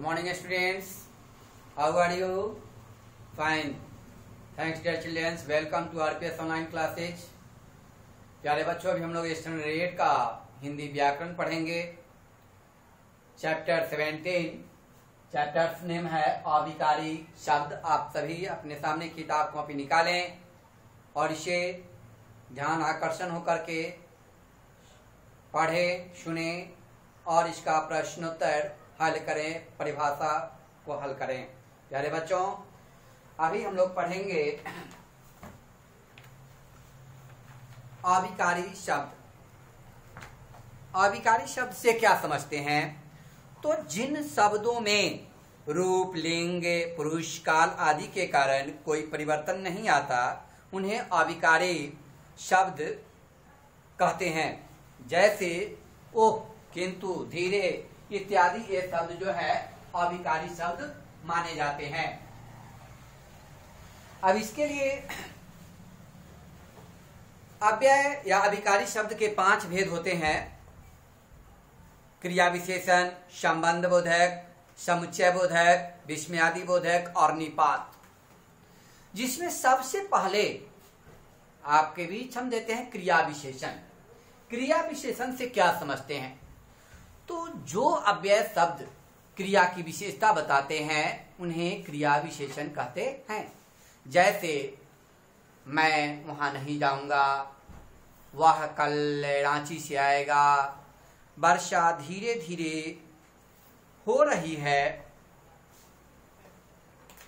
morning students, how are you? Fine. Thanks dear children. Welcome to RPS online classes. प्यारे बच्चों, अभी हम लोग स्टैंडर्ड 8 का हिंदी व्याकरण पढ़ेंगे। चैप्टर 17। चैप्टर नेम है अविकारी शब्द। आप सभी अपने सामने किताब कॉपी निकालें और इसे ध्यान आकर्षण होकर के पढ़ें, सुने और इसका प्रश्नोत्तर हल करें, परिभाषा को हल करें। प्यारे बच्चों, अभी हम लोग पढ़ेंगे अविकारी शब्द। अविकारी शब्द से क्या समझते हैं? तो जिन शब्दों में रूप, लिंग, पुरुष, काल आदि के कारण कोई परिवर्तन नहीं आता, उन्हें अविकारी शब्द कहते हैं। जैसे ओह, किंतु, धीरे इत्यादि ये शब्द जो है अविकारी शब्द माने जाते हैं। अब इसके लिए अव्यय या अविकारी शब्द के 5 भेद होते हैं: क्रिया विशेषण, संबंध बोधक, समुच्चय बोधक, विस्मयादि बोधक और निपात। जिसमें सबसे पहले आपके बीच हम देते हैं क्रिया विशेषण। क्रिया विशेषण से क्या समझते हैं? तो जो अव्यय शब्द क्रिया की विशेषता बताते हैं उन्हें क्रिया विशेषण कहते हैं। जैसे मैं वहां नहीं जाऊंगा, वह कल रांची से आएगा, वर्षा धीरे धीरे हो रही है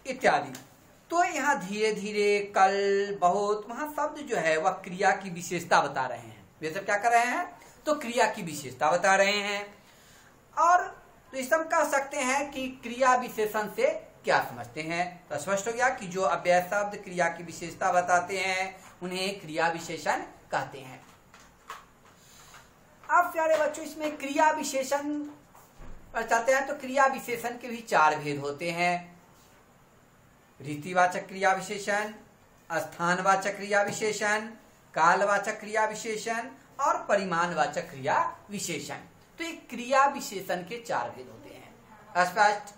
इत्यादि। तो यहाँ धीरे धीरे, कल, बहुत, वहां शब्द जो है वह क्रिया की विशेषता बता रहे हैं। वे सब क्या कर रहे हैं? तो क्रिया की विशेषता बता रहे हैं। और तो इस हम कह सकते हैं कि क्रिया विशेषण से क्या समझते हैं। तो स्पष्ट हो गया कि जो अव्यय शब्द क्रिया की विशेषता बताते हैं उन्हें क्रिया विशेषण कहते हैं। अब प्यारे बच्चों, इसमें क्रिया विशेषण पर चलते हैं। तो क्रिया विशेषण के भी 4 भेद होते हैं: रीतिवाचक क्रिया विशेषण, स्थानवाचक क्रिया विशेषण, कालवाचक क्रिया विशेषण और परिमाणवाचक क्रिया विशेषण। तो ये क्रिया विशेषण के 4 भेद होते हैं। स्पष्ट?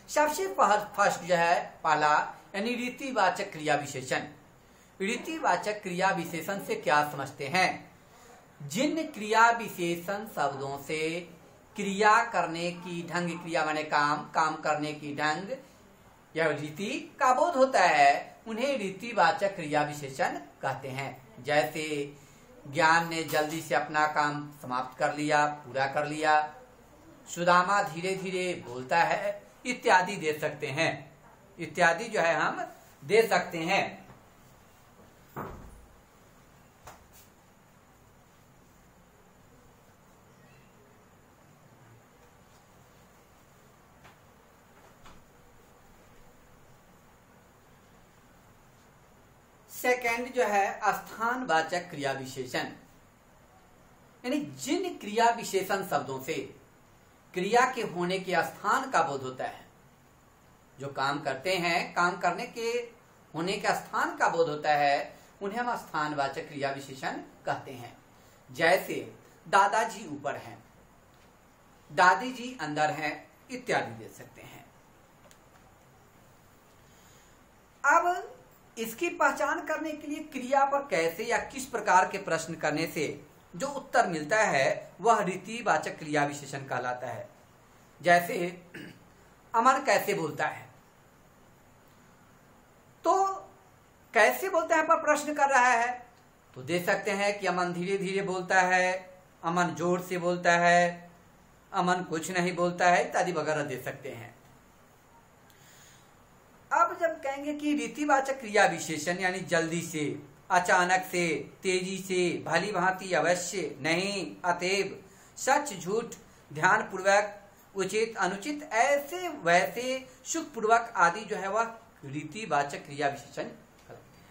सबसे फर्स्ट जो है पहला, यानी रीतिवाचक क्रिया विशेषण। रीतिवाचक क्रिया विशेषण से क्या समझते हैं? जिन क्रिया विशेषण शब्दों से क्रिया करने की ढंग, क्रिया माने काम, काम करने की ढंग या रीति का बोध होता है, उन्हें रीतिवाचक क्रिया विशेषण कहते हैं। जैसे ज्ञान ने जल्दी से अपना काम समाप्त कर लिया, पूरा कर लिया, सुदामा धीरे धीरे बोलता है इत्यादि दे सकते हैं। इत्यादि जो है हम दे सकते हैं। सेकंड जो है स्थानवाचक क्रिया विशेषण, यानी जिन क्रिया विशेषण शब्दों से क्रिया के होने के स्थान का बोध होता है, जो काम करते हैं, काम करने के होने के स्थान का बोध होता है, उन्हें हम स्थानवाचक क्रिया विशेषण कहते हैं। जैसे दादाजी ऊपर हैं, दादी जी अंदर हैं इत्यादि दे सकते हैं। अब इसकी पहचान करने के लिए क्रिया पर कैसे या किस प्रकार के प्रश्न करने से जो उत्तर मिलता है वह रीतिवाचक क्रिया विशेषण कहलाता है। जैसे अमन कैसे बोलता है, तो कैसे बोलता है पर प्रश्न कर रहा है, तो दे सकते हैं कि अमन धीरे धीरे बोलता है, अमन जोर से बोलता है, अमन कुछ नहीं बोलता है इत्यादि वगैरह दे सकते हैं। अब जब कहेंगे कि रीतिवाचक क्रिया विशेषण यानी जल्दी से, अचानक से, तेजी से, भली भांति, अवश्य, नहीं, अतएव, सच, झूठ, ध्यान पूर्वक, उचित, अनुचित, ऐसे वैसे, सुखपूर्वक आदि जो है वह रीतिवाचक क्रिया विशेषण कहलाते हैं।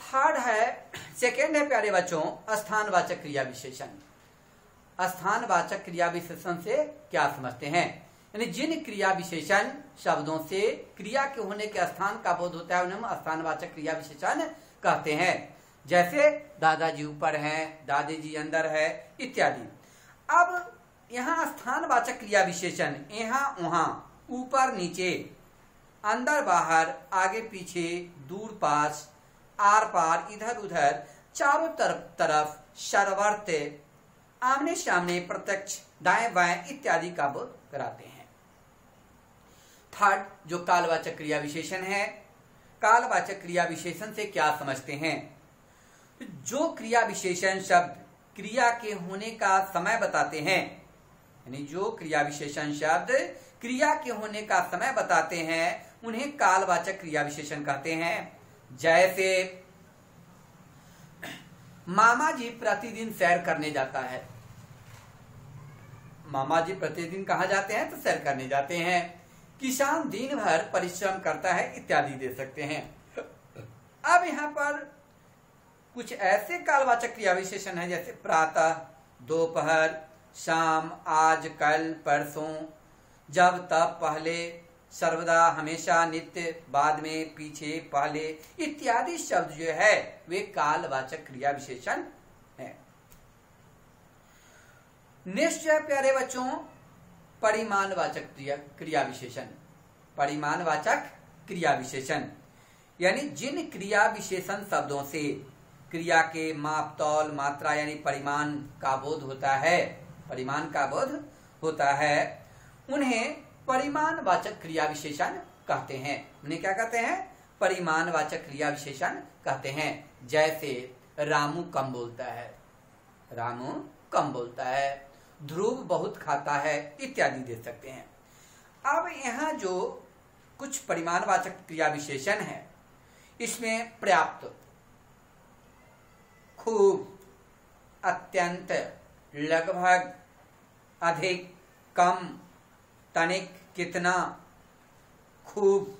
थर्ड है, सेकेंड है प्यारे बच्चों, स्थानवाचक क्रिया विशेषण। स्थानवाचक क्रिया विशेषण से क्या समझते हैं? यानी जिन क्रिया विशेषण शब्दों से क्रिया के होने के स्थान का बोध होता है उन्हें हम स्थानवाचक क्रिया विशेषण कहते हैं। जैसे दादाजी ऊपर हैं, दादी जी अंदर है इत्यादि। अब यहाँ स्थानवाचक क्रिया विशेषण यहाँ वहां, ऊपर नीचे, अंदर बाहर, आगे पीछे, दूर पास, आर पार, इधर उधर, चारों तरफ, सर्वत्र, आमने सामने, प्रत्यक्ष, दाएं बाएं इत्यादि का बोध कराते हैं। थर्ड जो कालवाचक क्रिया विशेषण है, कालवाचक क्रिया विशेषण से क्या समझते हैं? जो क्रिया विशेषण शब्द क्रिया के होने का समय बताते हैं, यानी जो क्रिया विशेषण शब्द क्रिया के होने का समय बताते हैं, उन्हें कालवाचक क्रिया विशेषण कहते हैं। जैसे मामा जी प्रतिदिन सैर करने जाता है। मामा जी प्रतिदिन कहाँ जाते हैं? तो सैर करने जाते हैं। किसान दिन भर परिश्रम करता है इत्यादि दे सकते हैं। अब यहाँ पर कुछ ऐसे कालवाचक क्रिया विशेषण है जैसे प्रातः, दोपहर, शाम, आज, कल, परसों, जब, तब, पहले, सर्वदा, हमेशा, नित्य, बाद में, पीछे, पहले इत्यादि शब्द जो है वे कालवाचक क्रिया विशेषण है। नेक्स्ट जो है प्यारे बच्चों, परिमाणवाचक क्रिया विशेषण। परिमाणवाचक क्रिया विशेषण यानी जिन क्रिया विशेषण शब्दों से क्रिया के माप, तौल, मात्रा यानी परिमाण का बोध होता है, परिमाण का बोध होता है, उन्हें परिमाणवाचक क्रिया विशेषण कहते हैं। उन्हें क्या कहते हैं? परिमाणवाचक क्रिया विशेषण कहते हैं। जैसे रामू कम बोलता है, रामू कम बोलता है, ध्रुव बहुत खाता है इत्यादि दे सकते हैं। अब यहाँ जो कुछ परिमाणवाचक क्रिया विशेषण है, इसमें पर्याप्त, खूब, अत्यंत, लगभग, अधिक, कम, तनिक, कितना, खूब,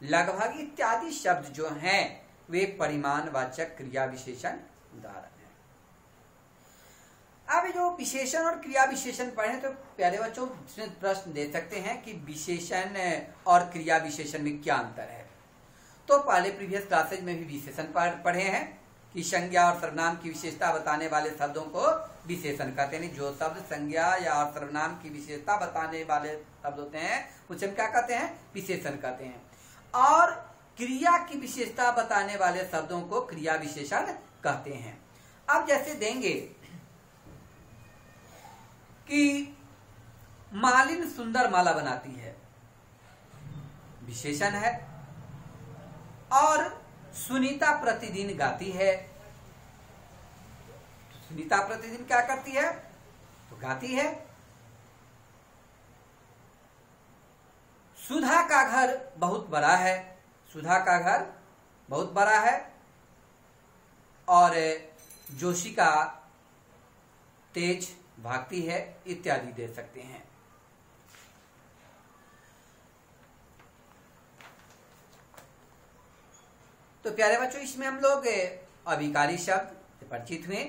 लगभग इत्यादि शब्द जो हैं वे परिमाणवाचक क्रिया विशेषण उदाहरण हैं। अब जो विशेषण और क्रिया विशेषण पढ़े तो प्यारे बच्चों प्रश्न दे सकते हैं कि विशेषण और क्रिया विशेषण में क्या अंतर है। तो पहले प्रीवियस क्लासेज में भी विशेषण पढ़े हैं कि संज्ञा और सर्वनाम की विशेषता बताने वाले शब्दों को विशेषण कहते हैं। जो शब्द संज्ञा या सर्वनाम की विशेषता बताने वाले शब्द होते हैं उसे हम क्या कहते हैं? विशेषण कहते हैं। और क्रिया की विशेषता बताने वाले शब्दों को क्रिया विशेषण कहते हैं। अब जैसे देंगे कि मालिन सुंदर माला बनाती है, विशेषण है। और सुनीता प्रतिदिन गाती है, तो सुनीता प्रतिदिन क्या करती है? तो गाती है। सुधा का घर बहुत बड़ा है, सुधा का घर बहुत बड़ा है। और जोशिका तेज भागती है इत्यादि दे सकते हैं। तो प्यारे बच्चों इसमें हम लोग अभिकारी शब्द से परिचित हुए,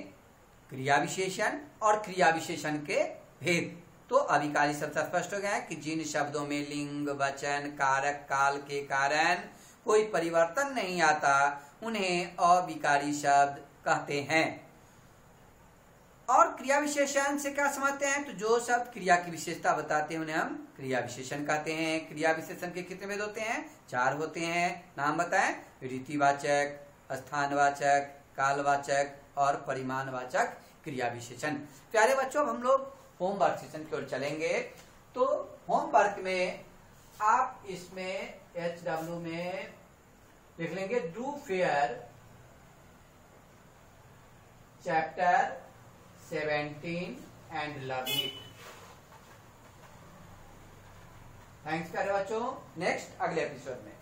क्रिया विशेषण और क्रिया विशेषण के भेद। तो अभिकारी शब्द स्पष्ट हो गया है कि जिन शब्दों में लिंग, वचन, कारक, काल के कारण कोई परिवर्तन नहीं आता उन्हें अविकारी शब्द कहते हैं। और क्रिया विशेषण से क्या समझते हैं? तो जो शब्द क्रिया की विशेषता बताते हैं उन्हें हम क्रिया विशेषण कहते हैं। क्रिया विशेषण के कितने भेद होते हैं? 4 होते हैं। नाम बताएं? रीतिवाचक, स्थानवाचक, कालवाचक और परिमाणवाचक क्रिया विशेषण। प्यारे बच्चों हम लोग होमवर्क सेशन की ओर चलेंगे। तो होमवर्क में आप इसमें HW में लिख लेंगे do fair chapter 17 and learn it. Thanks प्यारे बच्चों, नेक्स्ट अगले एपिसोड में।